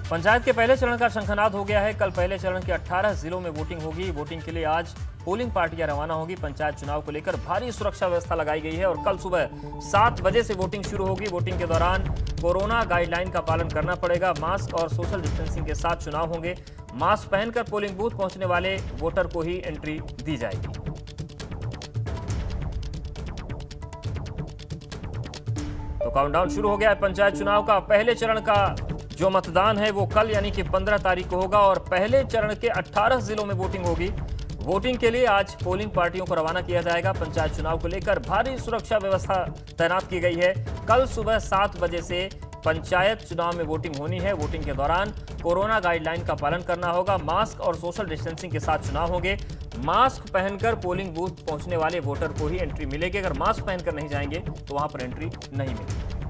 पंचायत के पहले चरण का शंखनाद हो गया है। कल पहले चरण के 18 जिलों में वोटिंग होगी। वोटिंग के लिए आज पोलिंग पार्टियां रवाना होगी। पंचायत चुनाव को लेकर भारी सुरक्षा व्यवस्था लगाई गई है और कल सुबह 7 बजे से वोटिंग शुरू होगी। वोटिंग के दौरान कोरोना गाइडलाइन का पालन करना पड़ेगा। मास्क और सोशल डिस्टेंसिंग के साथ चुनाव होंगे। मास्क पहनकर पोलिंग बूथ पहुंचने वाले वोटर को ही एंट्री दी जाएगी। तो काउंटडाउन शुरू हो गया है पंचायत चुनाव का। पहले चरण का जो मतदान है वो कल यानी कि 15 तारीख को होगा और पहले चरण के 18 जिलों में वोटिंग होगी। वोटिंग के लिए आज पोलिंग पार्टियों को रवाना किया जाएगा। पंचायत चुनाव को लेकर भारी सुरक्षा व्यवस्था तैनात की गई है। कल सुबह 7 बजे से पंचायत चुनाव में वोटिंग होनी है। वोटिंग के दौरान कोरोना गाइडलाइन का पालन करना होगा। मास्क और सोशल डिस्टेंसिंग के साथ चुनाव होंगे। मास्क पहनकर पोलिंग बूथ पहुंचने वाले वोटर को ही एंट्री मिलेगी। अगर मास्क पहनकर नहीं जाएंगे तो वहां पर एंट्री नहीं मिलेगी।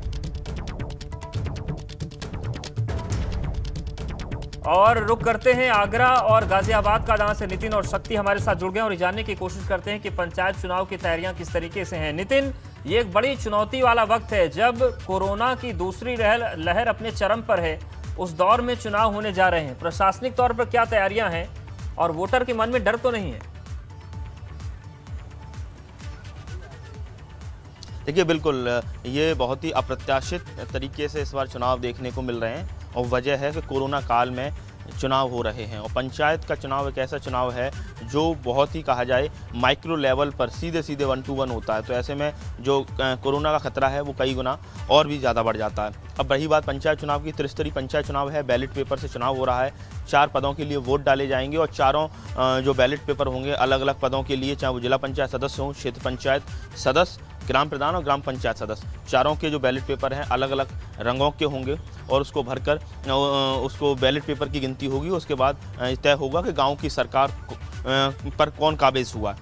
और रुक करते हैं आगरा और गाजियाबाद का, जहां से नितिन और शक्ति हमारे साथ जुड़ गए और जानने की कोशिश करते हैं कि पंचायत चुनाव की तैयारियां किस तरीके से हैं। नितिन, ये एक बड़ी चुनौती वाला वक्त है जब कोरोना की दूसरी लहर अपने चरम पर है। उस दौर में चुनाव होने जा रहे हैं। प्रशासनिक तौर पर क्या तैयारियां हैं और वोटर के मन में डर तो नहीं है? देखिए, बिल्कुल ये बहुत ही अप्रत्याशित तरीके से इस बार चुनाव देखने को मिल रहे हैं और वजह है कि कोरोना काल में चुनाव हो रहे हैं और पंचायत का चुनाव एक ऐसा चुनाव है जो बहुत ही कहा जाए माइक्रो लेवल पर सीधे 1 to 1 होता है। तो ऐसे में जो कोरोना का खतरा है वो कई गुना और भी ज़्यादा बढ़ जाता है। अब रही बात पंचायत चुनाव की, त्रिस्तरीय पंचायत चुनाव है। बैलेट पेपर से चुनाव हो रहा है। 4 पदों के लिए वोट डाले जाएंगे और चारों जो बैलेट पेपर होंगे अलग अलग पदों के लिए, चाहे वो जिला पंचायत सदस्य हों, क्षेत्र पंचायत सदस्य, ग्राम प्रधान और ग्राम पंचायत सदस्य, चारों के जो बैलेट पेपर हैं अलग अलग रंगों के होंगे और उसको भरकर उसको बैलेट पेपर की गिनती होगी। उसके बाद तय होगा कि गांव की सरकार पर कौन काबिज हुआ।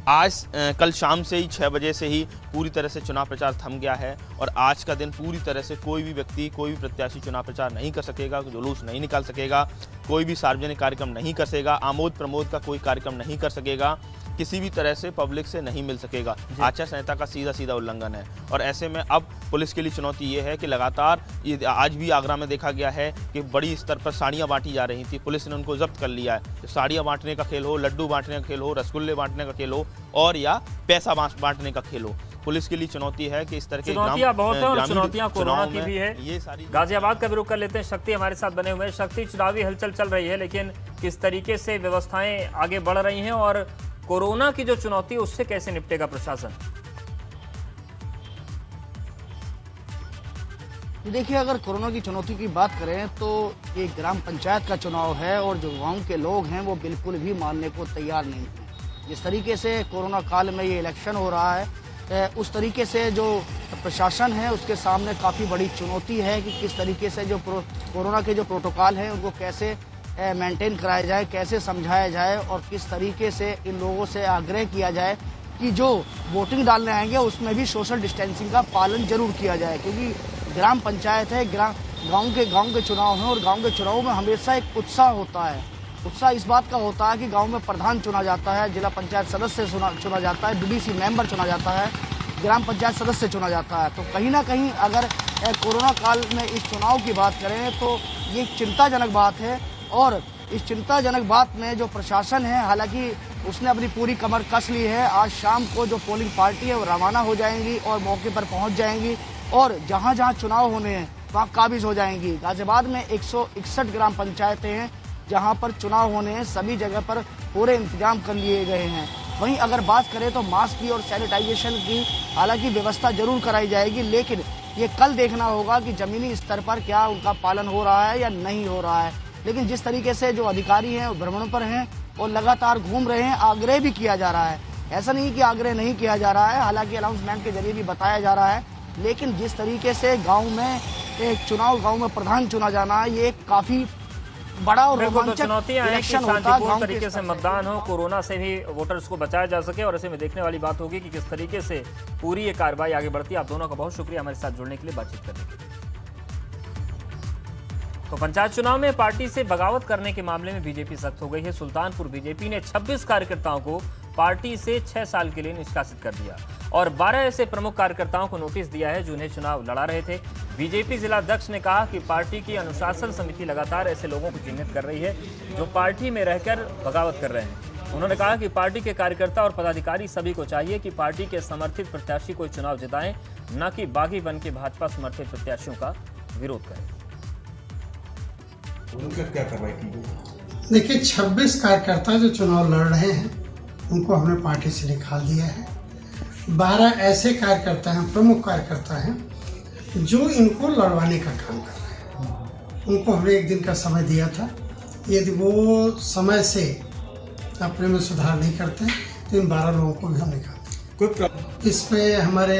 आज कल शाम से ही 6 बजे से ही पूरी तरह से चुनाव प्रचार थम गया है और आज का दिन पूरी तरह से कोई भी व्यक्ति, कोई भी प्रत्याशी चुनाव प्रचार नहीं कर सकेगा, जुलूस नहीं निकाल सकेगा, कोई भी सार्वजनिक कार्यक्रम नहीं कर सकेगा, आमोद प्रमोद का कोई कार्यक्रम नहीं कर सकेगा, किसी भी तरह से पब्लिक से नहीं मिल सकेगा। आचार संहिता का सीधा उल्लंघन है और ऐसे में अब पुलिस के लिए चुनौती ये है कि लगातार ये आज भी आगरा में देखा गया है कि बड़ी स्तर पर साड़ियाँ बांटी जा रही थी। पुलिस ने उनको जब्त कर लिया है। साड़ियाँ बांटने का खेल हो, लड्डू बांटने का खेल हो, रसगुल्ले बांटने का खेल हो और या पैसा बांटने का खेल हो, पुलिस के लिए चुनौती है कि इस तरह की चुनौतियां बहुत हैं और चुनौतियां कोरोना की भी है। ये सारी गाजियाबाद का भी रुख कर लेते हैं। शक्ति हमारे साथ बने हुए हैं। शक्ति, चुनावी हलचल चल रही है लेकिन किस तरीके से व्यवस्थाएं आगे बढ़ रही हैं और कोरोना की जो चुनौती है उससे कैसे निपटेगा प्रशासन? देखिए, अगर कोरोना की चुनौती की बात करें तो ये ग्राम पंचायत का चुनाव है और जो गांव के लोग हैं वो बिल्कुल भी मानने को तैयार नहीं हैं। जिस तरीके से कोरोना काल में ये इलेक्शन हो रहा है उस तरीके से जो प्रशासन है उसके सामने काफ़ी बड़ी चुनौती है कि किस तरीके से जो कोरोना के जो प्रोटोकॉल हैं उनको कैसे मेंटेन कराया जाए, कैसे समझाया जाए और किस तरीके से इन लोगों से आग्रह किया जाए कि जो वोटिंग डालने आएंगे उसमें भी सोशल डिस्टेंसिंग का पालन जरूर किया जाए। क्योंकि ग्राम पंचायत है, गांव के चुनाव हैं और गांव के चुनाव में हमेशा एक उत्साह होता है। उत्साह इस बात का होता है कि गांव में प्रधान चुना जाता है, जिला पंचायत सदस्य चुना जाता है, डीडीसी मेंबर चुना जाता है, ग्राम पंचायत सदस्य चुना जाता है। तो कहीं ना कहीं अगर कोरोना काल में इस चुनाव की बात करें तो ये एक चिंताजनक बात है और इस चिंताजनक बात में जो प्रशासन है, हालांकि उसने अपनी पूरी कमर कस ली है। आज शाम को जो पोलिंग पार्टी है वो रवाना हो जाएंगी और मौके पर पहुंच जाएंगी और जहां जहां चुनाव होने हैं वहां काबिज हो जाएंगी। गाजियाबाद में 161 ग्राम पंचायतें हैं जहां पर चुनाव होने हैं। सभी जगह पर पूरे इंतजाम कर लिए गए हैं। वहीं अगर बात करें तो मास्क की और सैनिटाइजेशन की हालांकि व्यवस्था जरूर कराई जाएगी, लेकिन ये कल देखना होगा कि जमीनी स्तर पर क्या उनका पालन हो रहा है या नहीं हो रहा है। लेकिन जिस तरीके से जो अधिकारी हैं वो भ्रमण पर हैं और लगातार घूम रहे हैं, आग्रह भी किया जा रहा है। ऐसा नहीं कि आग्रह नहीं किया जा रहा है, हालांकि अनाउंसमेंट के जरिए भी बताया जा रहा है, लेकिन जिस तरीके से गांव में एक चुनाव, गांव में प्रधान चुना जाना, ये काफी बड़ा और रोमांचक इलेक्शन होता है। तरीके से मतदान हो, कोरोना से भी वोटर्स को बचाया जा सके और ऐसे में देखने वाली बात होगी कि किस तरीके से पूरी ये कार्रवाई आगे बढ़ती है। आप दोनों का बहुत शुक्रिया हमारे साथ जुड़ने के लिए, बातचीत करने के लिए। तो पंचायत चुनाव में पार्टी से बगावत करने के मामले में बीजेपी सख्त हो गई है। सुल्तानपुर बीजेपी ने 26 कार्यकर्ताओं को पार्टी से 6 साल के लिए निष्कासित कर दिया। और 12 ऐसे प्रमुख कार्यकर्ताओं को नोटिस दिया है जो उन्हें चुनाव लड़ा रहे थे। बीजेपी जिला अध्यक्ष ने कहा कि पार्टी की अनुशासन समिति लगातार ऐसे लोगों को चिन्हित कर रही है जो पार्टी में रहकर बगावत कर रहे हैं। उन्होंने कहा कि पार्टी के कार्यकर्ता और पदाधिकारी सभी को चाहिए कि पार्टी के समर्थित प्रत्याशी को चुनाव जिताएं, न कि बागी बन के भाजपा समर्थित प्रत्याशियों का विरोध करें। उनका क्या कार्रवाई की? देखिए, 26 कार्यकर्ता जो चुनाव लड़ रहे हैं उनको हमने पार्टी से निकाल दिया है। 12 ऐसे कार्यकर्ता हैं, प्रमुख कार्यकर्ता हैं, जो इनको लड़वाने का काम कर रहे हैं। उनको हमने एक दिन का समय दिया था। यदि वो समय से अपने में सुधार नहीं करते तो इन 12 लोगों को भी हम निकाल दें। इसमें हमारे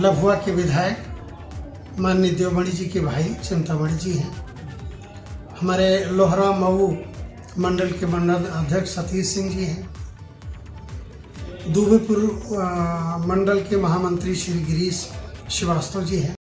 लभुआ के विधायक माननीय देवमणि जी के भाई चिंतामणि जी हैं। हमारे लोहरा मऊ मंडल के मंडल अध्यक्ष सतीश सिंह जी हैं। दूबेपुर मंडल के महामंत्री श्री गिरीश श्रीवास्तव जी हैं।